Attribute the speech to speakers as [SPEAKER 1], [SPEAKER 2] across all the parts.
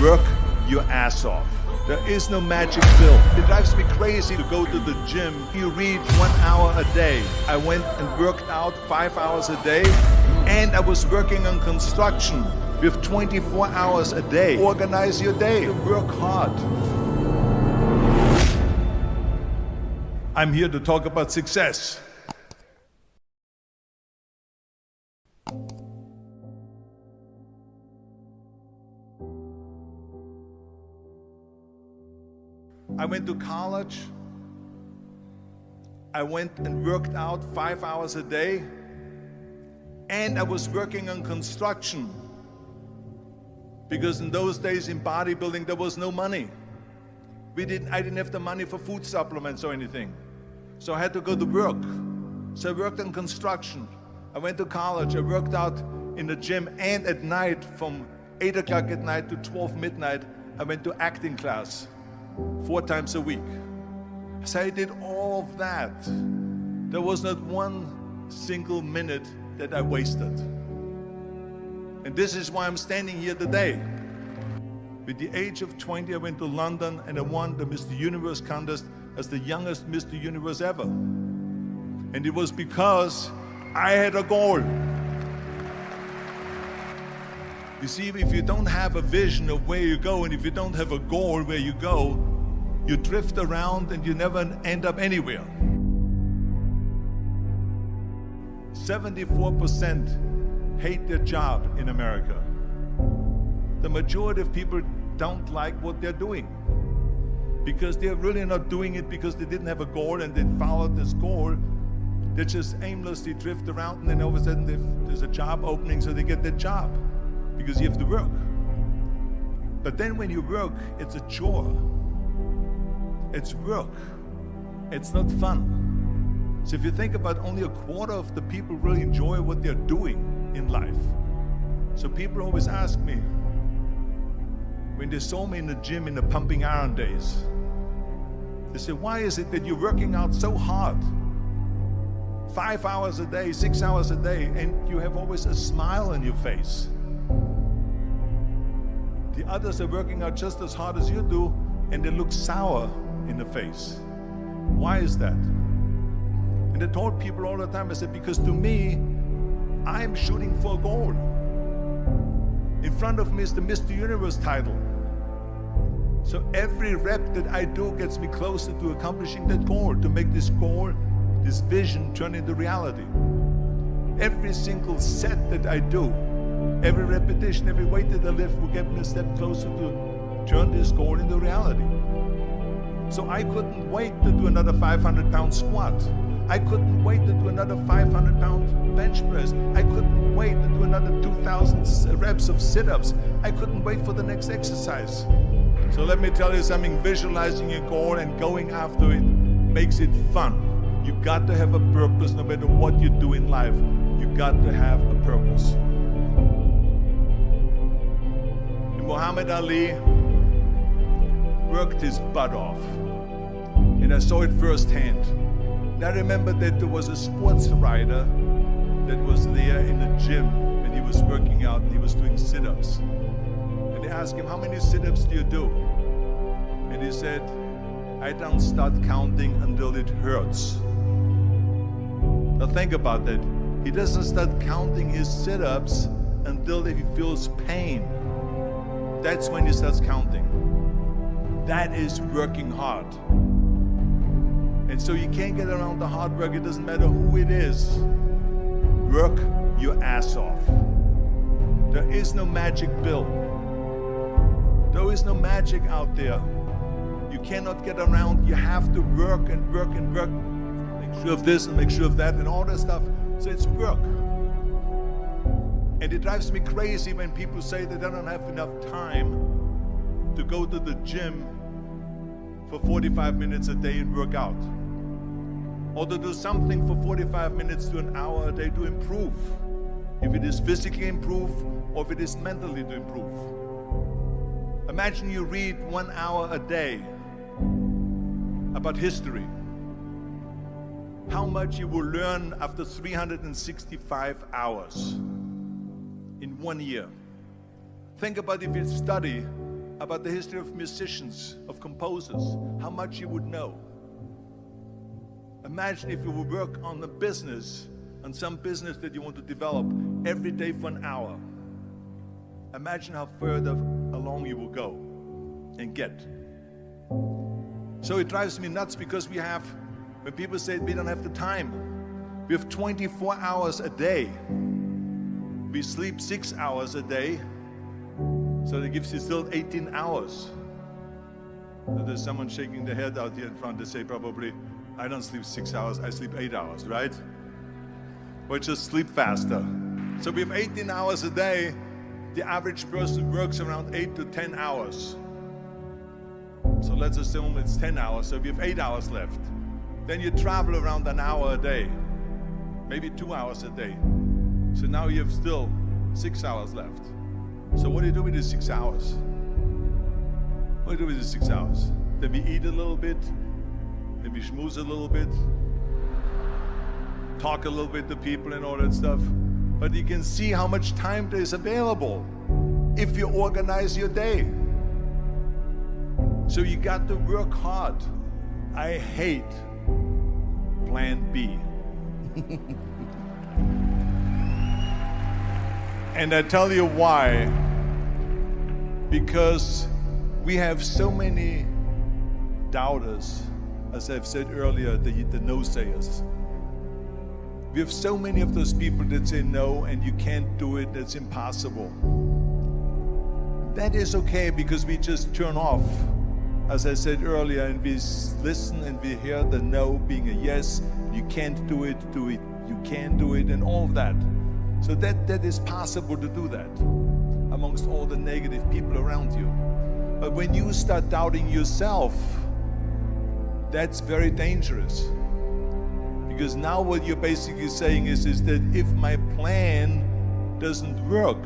[SPEAKER 1] Work your ass off. There is no magic pill. It drives me crazy to go to the gym. You read 1 hour a day. I went and worked out 5 hours a day, and I was working on construction with 24 hours a day. Organize your day. Work hard. I'm here to talk about success. I went to college. I went and worked out 5 hours a day, and I was working on construction. Because in those days in bodybuilding there was no money. I didn't have the money for food supplements or anything. So I had to go to work. So I worked on construction. I went to college. I worked out in the gym, and at night from 8 o'clock at night to 12 midnight, I went to acting class 4 times a week. So I did all of that. There was not one single minute that I wasted. And this is why I'm standing here today. With the age of 20, I went to London and I won the Mr. Universe contest as the youngest Mr. Universe ever. And it was because I had a goal. You see, if you don't have a vision of where you go, and if you don't have a goal where you go, you drift around and you never end up anywhere. 74% hate their job in America. The majority of people don't like what they're doing because they're really not doing it because they didn't have a goal and they followed this goal. They just aimlessly drift around, and then all of a sudden there's a job opening, so they get that job because you have to work. But then when you work, it's a chore. It's work. It's not fun. So if you think about, only a quarter of the people really enjoy what they're doing in life. So people always ask me, when they saw me in the gym in the pumping iron days, they say, why is it that you're working out so hard? 5 hours a day, 6 hours a day, and you have always a smile on your face. The others are working out just as hard as you do, and they look sour in the face. Why is that? And I told people all the time, I said, because to me, I'm shooting for a goal. In front of me is the Mr. Universe title. So every rep that I do gets me closer to accomplishing that goal, to make this goal, this vision turn into reality. Every single set that I do, every repetition, every weight that I lift will get me a step closer to turn this goal into reality. So I couldn't wait to do another 500-pound squat. I couldn't wait to do another 500-pound bench press. I couldn't wait to do another 2,000 reps of sit-ups. I couldn't wait for the next exercise. So let me tell you something, visualizing your goal and going after it makes it fun. You got to have a purpose no matter what you do in life. You got to have a purpose. And Muhammad Ali worked his butt off. And I saw it firsthand. And I remember that there was a sports writer that was there in the gym when he was working out and he was doing sit-ups. And they asked him, how many sit-ups do you do? And he said, I don't start counting until it hurts. Now think about that. He doesn't start counting his sit-ups until he feels pain. That's when he starts counting. That is working hard. And so you can't get around the hard work. It doesn't matter who it is. Work your ass off. There is no magic pill. There is no magic out there. You cannot get around. You have to work and work and work. Make sure of this and make sure of that and all that stuff. So it's work. And it drives me crazy when people say that they don't have enough time to go to the gym for 45 minutes a day and work out. Or to do something for 45 minutes to an hour a day to improve. If it is physically improve or if it is mentally to improve. Imagine you read 1 hour a day about history. How much you will learn after 365 hours in 1 year. Think about if you study about the history of musicians, of composers, how much you would know. Imagine if you would work on a business, on some business that you want to develop every day for an hour. Imagine how further along you will go and get. So it drives me nuts because when people say we don't have the time, we have 24 hours a day. We sleep 6 hours a day, so that gives you still 18 hours. So there's someone shaking their head out here in front. They say probably, I don't sleep 6 hours, I sleep 8 hours, right? Or just sleep faster. So we have 18 hours a day. The average person works around 8 to 10 hours. So let's assume it's 10 hours, so we have 8 hours left. Then you travel around an hour a day, maybe 2 hours a day. So now you have still 6 hours left. So what do you do with these 6 hours? What do you do with these 6 hours? Then we eat a little bit, then we schmooze a little bit, talk a little bit to people and all that stuff. But you can see how much time there is available if you organize your day. So you got to work hard. I hate plan B. And I tell you why. Because we have so many doubters, as I've said earlier, the no-sayers. We have so many of those people that say no and you can't do it, that's impossible. That is okay because we just turn off, as I said earlier, and we listen and we hear the no being a yes. You can't do it, you can do it, and all of that. So that is possible to do that amongst all the negative people around you. But when you start doubting yourself, that's very dangerous. Because now what you're basically saying is that if my plan doesn't work,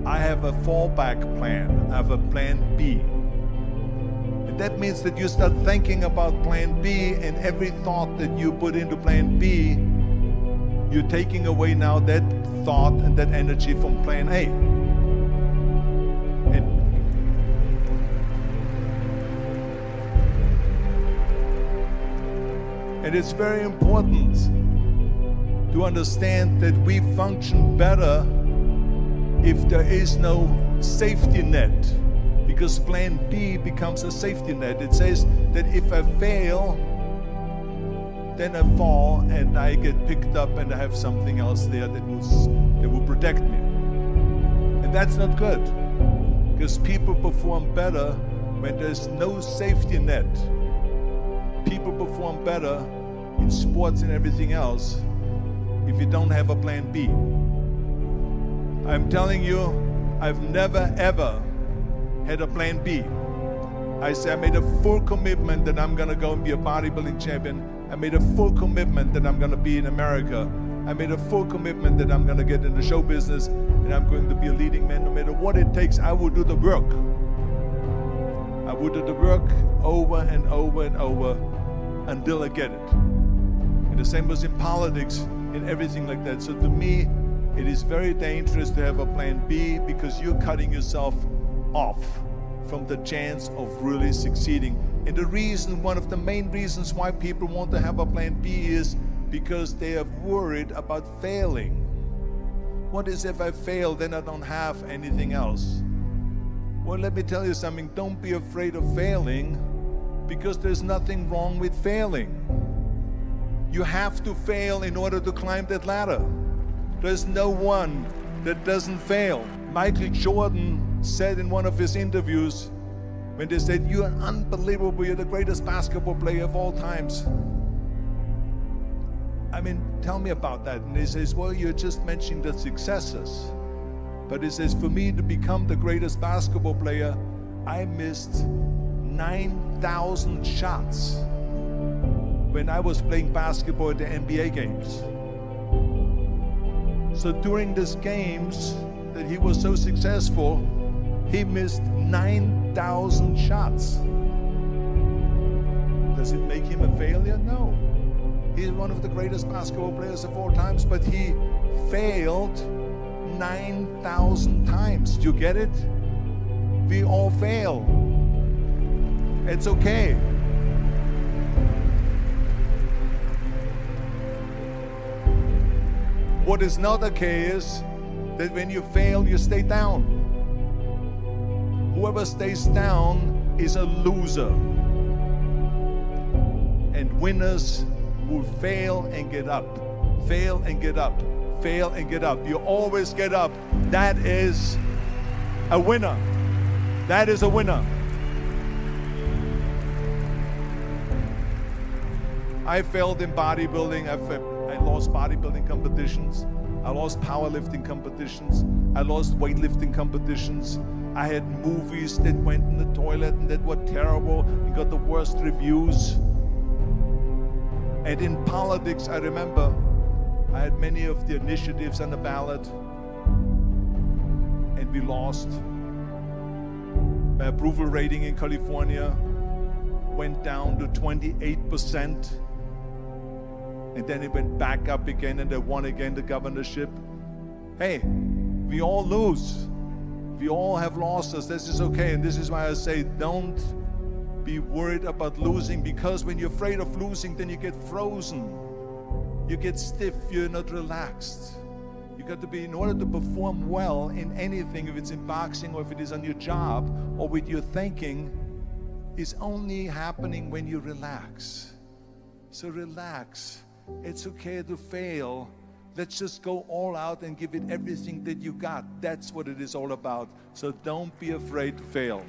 [SPEAKER 1] I have a fallback plan, I have a plan B. And that means that you start thinking about plan B, and every thought that you put into plan B, you're taking away now that thought and that energy from plan A. And it's very important to understand that we function better if there is no safety net, because plan B becomes a safety net. It says that if I fail, then I fall and I get picked up and I have something else there that will protect me. And that's not good, because people perform better when there's no safety net. People perform better in sports and everything else if you don't have a plan B. I'm telling you, I've never ever had a plan B. I made a full commitment that I'm gonna go and be a bodybuilding champion. I made a full commitment that I'm gonna be in America. I made a full commitment that I'm gonna get in the show business and I'm going to be a leading man. No matter what it takes, I will do the work. I will do the work over and over and over until I get it. And the same was in politics and everything like that. So to me, it is very dangerous to have a plan B, because you're cutting yourself off from the chance of really succeeding. And the reason, one of the main reasons why people want to have a plan B is because they are worried about failing. What is if I fail, then I don't have anything else? Well, let me tell you something. Don't be afraid of failing, because there's nothing wrong with failing. You have to fail in order to climb that ladder. There's no one that doesn't fail. Michael Jordan said in one of his interviews, when they said, "You're unbelievable, you're the greatest basketball player of all times." I mean, tell me about that. And he says, well, you're just mentioning the successes. But he says, for me to become the greatest basketball player, I missed 9,000 shots when I was playing basketball at the NBA games. So during these games that he was so successful, he missed 9,000 shots. Does it make him a failure? No. He's one of the greatest basketball players of all times, but he failed 9,000 times. Do you get it? We all fail. It's okay. What is not okay is that when you fail, you stay down. Whoever stays down is a loser. And winners will fail and get up. Fail and get up. Fail and get up. You always get up. That is a winner. That is a winner. I failed in bodybuilding. I lost bodybuilding competitions. I lost powerlifting competitions. I lost weightlifting competitions. I had movies that went in the toilet and that were terrible and got the worst reviews. And in politics, I remember I had many of the initiatives on the ballot, and we lost. My approval rating in California went down to 28%, and then it went back up again, and I won again the governorship. Hey, we all lose. We all have losses. This is okay, and this is why I say don't be worried about losing, because when you're afraid of losing, then you get frozen. You get stiff, you're not relaxed. You got to be, in order to perform well in anything, if it's in boxing or if it is on your job or with your thinking, is only happening when you relax. So relax. It's okay to fail. Let's just go all out and give it everything that you got. That's what it is all about. So don't be afraid to fail.